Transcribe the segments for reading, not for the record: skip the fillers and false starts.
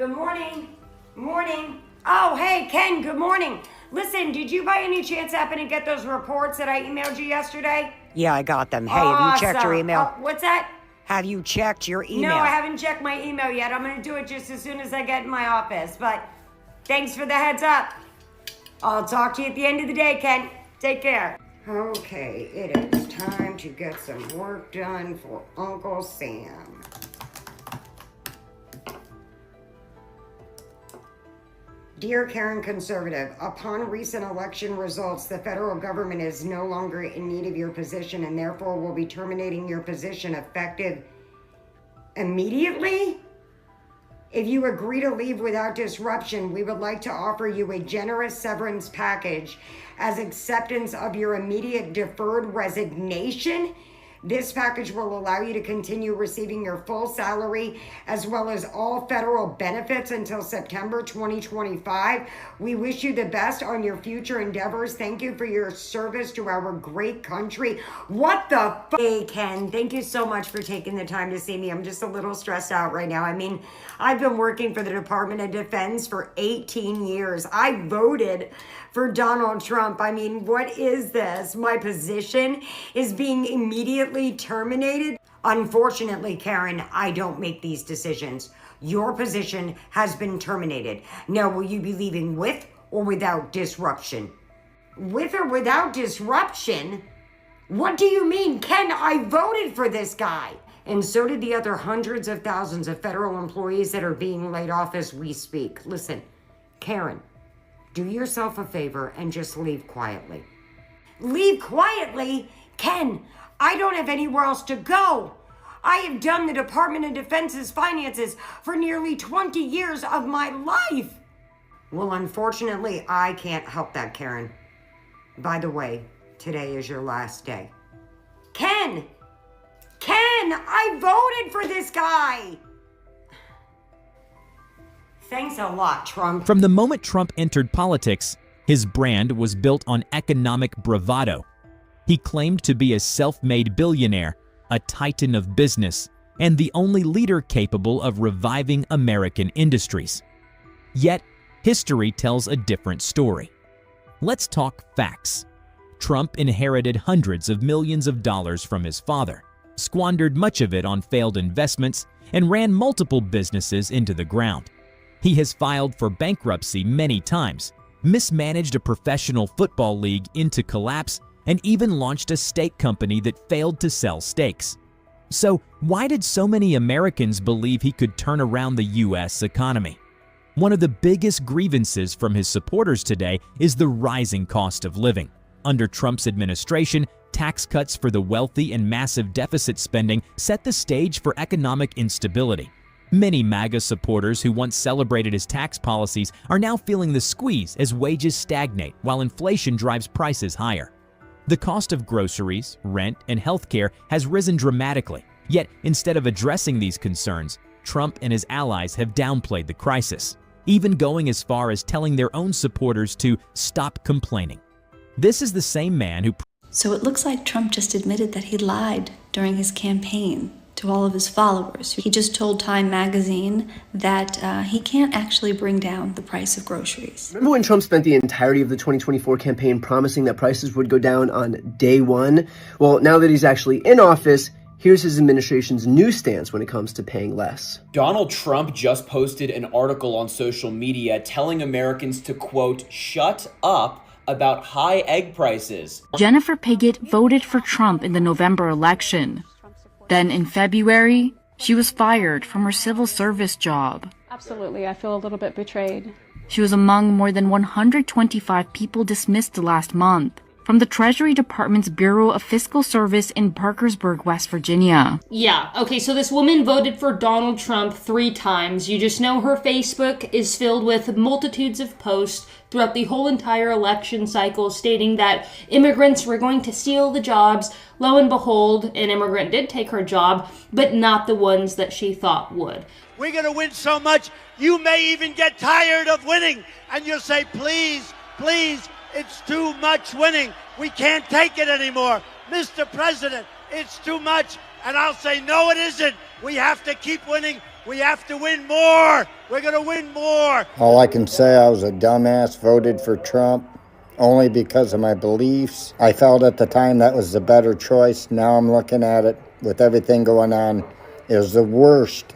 Good morning. Morning. Oh, hey, Ken, good morning. Listen, did you by any chance happen to get those reports that I emailed you yesterday? Yeah, I got them. Hey, have you checked your email? What's that? Have you checked your email? No, I haven't checked my email yet. I'm going to do it just as soon as I get in my office. But thanks for the heads up. I'll talk to you at the end of the day, Ken. Take care. Okay, it is time to get some work done for Uncle Sam. Dear Karen Conservative, upon recent election results, the federal government is no longer in need of your position and therefore will be terminating your position effective immediately. If you agree to leave without disruption, we would like to offer you a generous severance package as acceptance of your immediate deferred resignation. This package will allow you to continue receiving your full salary as well as all federal benefits until September 2025. We wish you the best on your future endeavors. Thank you for your service to our great country. What the Hey, Ken, thank you so much for taking the time to see me. I'm just a little stressed out right now. I mean, I've been working for the Department of Defense for 18 years. I voted for Donald Trump. I mean, what is this? My position is being immediately terminated? Unfortunately, Karen, I don't make these decisions. Your position has been terminated. Now, will you be leaving with or without disruption? With or without disruption? What do you mean, Ken? I voted for this guy. And so did the other hundreds of thousands of federal employees that are being laid off as we speak. Listen, Karen, do yourself a favor and just leave quietly. Leave quietly? Ken, I don't have anywhere else to go. I have done the Department of Defense's finances for nearly 20 years of my life. Well, unfortunately, I can't help that, Karen. By the way, today is your last day. Ken, I voted for this guy. Thanks a lot, Trump. From the moment Trump entered politics, his brand was built on economic bravado. He claimed to be a self-made billionaire, a titan of business, and the only leader capable of reviving American industries. Yet, history tells a different story. Let's talk facts. Trump inherited hundreds of millions of dollars from his father, squandered much of it on failed investments, and ran multiple businesses into the ground. He has filed for bankruptcy many times, mismanaged a professional football league into collapse, and even launched a steak company that failed to sell steaks. So, why did so many Americans believe he could turn around the U.S. economy? One of the biggest grievances from his supporters today is the rising cost of living. Under Trump's administration, tax cuts for the wealthy and massive deficit spending set the stage for economic instability. Many MAGA supporters who once celebrated his tax policies are now feeling the squeeze as wages stagnate while inflation drives prices higher. The cost of groceries, rent, and healthcare has risen dramatically. Yet, instead of addressing these concerns, Trump and his allies have downplayed the crisis, even going as far as telling their own supporters to stop complaining. This is the same man who... So it looks like Trump just admitted that he lied during his campaign to all of his followers. He just told Time magazine that he can't actually bring down the price of groceries. Remember when Trump spent the entirety of the 2024 campaign promising that prices would go down on day one? Well, now that he's actually in office, here's his administration's new stance when it comes to paying less. Donald Trump just posted an article on social media telling Americans to, quote, shut up about high egg prices. Jennifer Piggott voted for Trump in the November election. Then in February, she was fired from her civil service job. Absolutely, I feel a little bit betrayed. She was among more than 125 people dismissed last month from the Treasury Department's Bureau of Fiscal Service in Parkersburg, West Virginia. Yeah, okay, so this woman voted for Donald Trump 3 times. You just know her Facebook is filled with multitudes of posts throughout the whole entire election cycle stating that immigrants were going to steal the jobs. Lo and behold, an immigrant did take her job, but not the ones that she thought would. We're going to win so much, you may even get tired of winning, and you'll say, please, please, it's too much winning. We can't take it anymore. Mr. President, it's too much. And I'll say, no, it isn't. We have to keep winning We have to win more. We're going to win more. All I can say, I was a dumbass, voted for Trump only because of my beliefs. I felt at the time that was the better choice. Now I'm looking at it with everything going on. It was the worst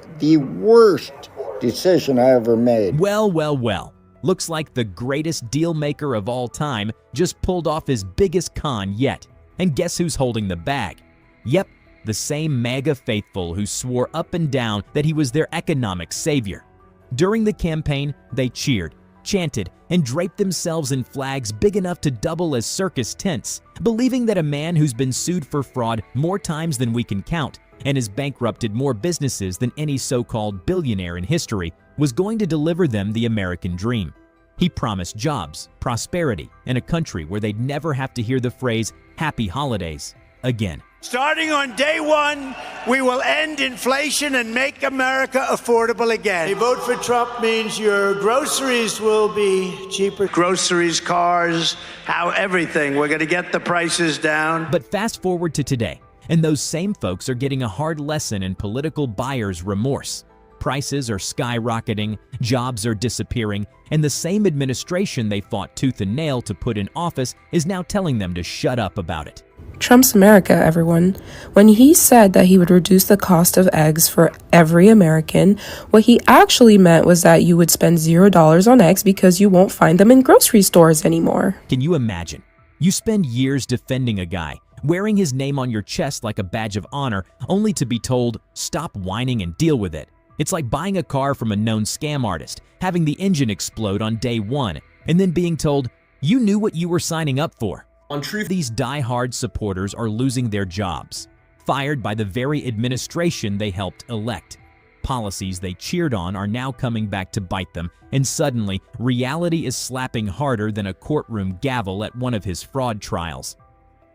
decision I ever made. Well. Looks like the greatest deal maker of all time just pulled off his biggest con yet. And guess who's holding the bag? Yep, the same MAGA faithful who swore up and down that he was their economic savior. During the campaign, they cheered, chanted, and draped themselves in flags big enough to double as circus tents, believing that a man who's been sued for fraud more times than we can count and has bankrupted more businesses than any so-called billionaire in history was going to deliver them the American dream. He promised jobs, prosperity, and a country where they'd never have to hear the phrase "Happy Holidays" again. Starting on day one, we will end inflation and make America affordable again. A vote for Trump means your groceries will be cheaper. Groceries, cars, everything. We're going to get the prices down. But fast forward to today, and those same folks are getting a hard lesson in political buyer's remorse. Prices are skyrocketing, jobs are disappearing, and the same administration they fought tooth and nail to put in office is now telling them to shut up about it. Trump's America, everyone. When he said that he would reduce the cost of eggs for every American, what he actually meant was that you would spend $0 on eggs because you won't find them in grocery stores anymore. Can you imagine? You spend years defending a guy, wearing his name on your chest like a badge of honor, only to be told, stop whining and deal with it. It's like buying a car from a known scam artist, having the engine explode on day one, and then being told, you knew what you were signing up for. On truth, these die-hard supporters are losing their jobs, fired by the very administration they helped elect. Policies they cheered on are now coming back to bite them, and suddenly, reality is slapping harder than a courtroom gavel at one of his fraud trials.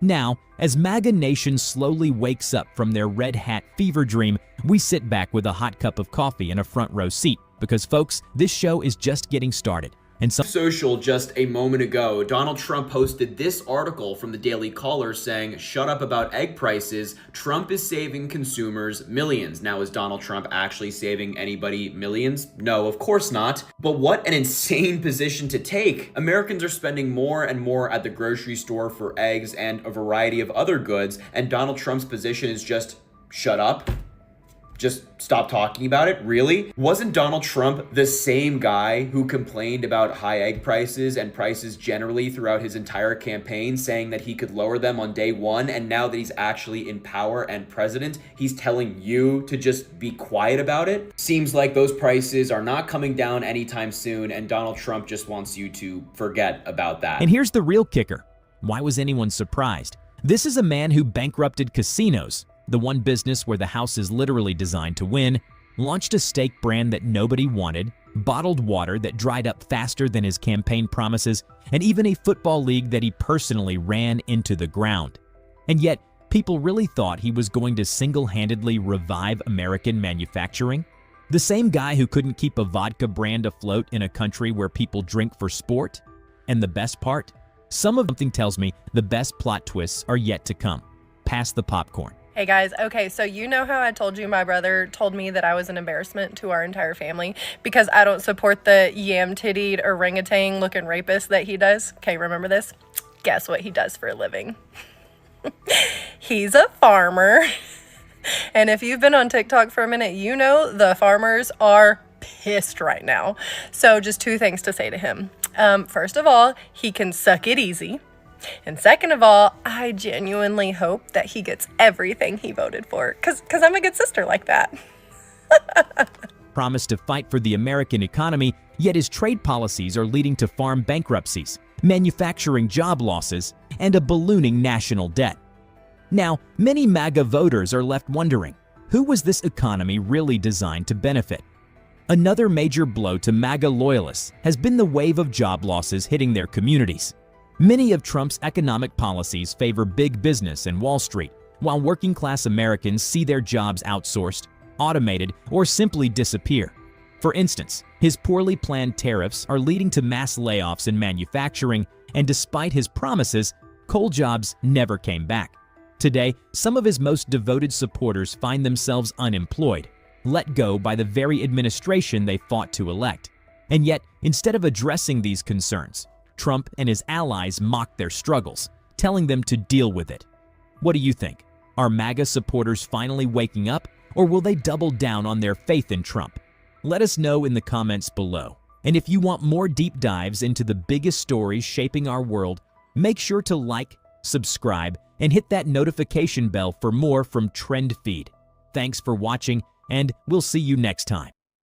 Now, as MAGA Nation slowly wakes up from their red hat fever dream, we sit back with a hot cup of coffee and a front row seat, because folks, this show is just getting started. And social just a moment ago, Donald Trump posted this article from the Daily Caller saying, shut up about egg prices, Trump is saving consumers millions. Now, is Donald Trump actually saving anybody millions? No, of course not. But what an insane position to take. Americans are spending more and more at the grocery store for eggs and a variety of other goods, and Donald Trump's position is just, shut up. Just stop talking about it? Really? Wasn't Donald Trump the same guy who complained about high egg prices and prices generally throughout his entire campaign, saying that he could lower them on day one, and now that he's actually in power and president, he's telling you to just be quiet about it? Seems like those prices are not coming down anytime soon, and Donald Trump just wants you to forget about that. And here's the real kicker. Why was anyone surprised? This is a man who bankrupted casinos, the one business where the house is literally designed to win, launched a steak brand that nobody wanted, bottled water that dried up faster than his campaign promises, and even a football league that he personally ran into the ground. And yet, people really thought he was going to single-handedly revive American manufacturing? The same guy who couldn't keep a vodka brand afloat in a country where people drink for sport? And the best part? Something tells me the best plot twists are yet to come. Pass the popcorn. Hey guys, okay, so you know how I told you my brother told me that I was an embarrassment to our entire family because I don't support the yam-tittied orangutan looking rapist that he does? Okay, remember this? Guess what he does for a living? He's a farmer. And if you've been on TikTok for a minute, you know the farmers are pissed right now. So just two things to say to him. First of all, he can suck it easy. And second of all, I genuinely hope that he gets everything he voted for, because I'm a good sister like that. Promised to fight for the American economy, yet his trade policies are leading to farm bankruptcies, manufacturing job losses, and a ballooning national debt. Now, many MAGA voters are left wondering, who was this economy really designed to benefit? Another major blow to MAGA loyalists has been the wave of job losses hitting their communities. Many of Trump's economic policies favor big business and Wall Street, while working-class Americans see their jobs outsourced, automated, or simply disappear. For instance, his poorly planned tariffs are leading to mass layoffs in manufacturing, and despite his promises, coal jobs never came back. Today, some of his most devoted supporters find themselves unemployed. let go by the very administration they fought to elect. And yet, instead of addressing these concerns, Trump and his allies mocked their struggles, telling them to deal with it. What do you think? Are MAGA supporters finally waking up, or will they double down on their faith in Trump? Let us know in the comments below. And if you want more deep dives into the biggest stories shaping our world, make sure to like, subscribe, and hit that notification bell for more from Trend Feed. Thanks for watching, and we'll see you next time.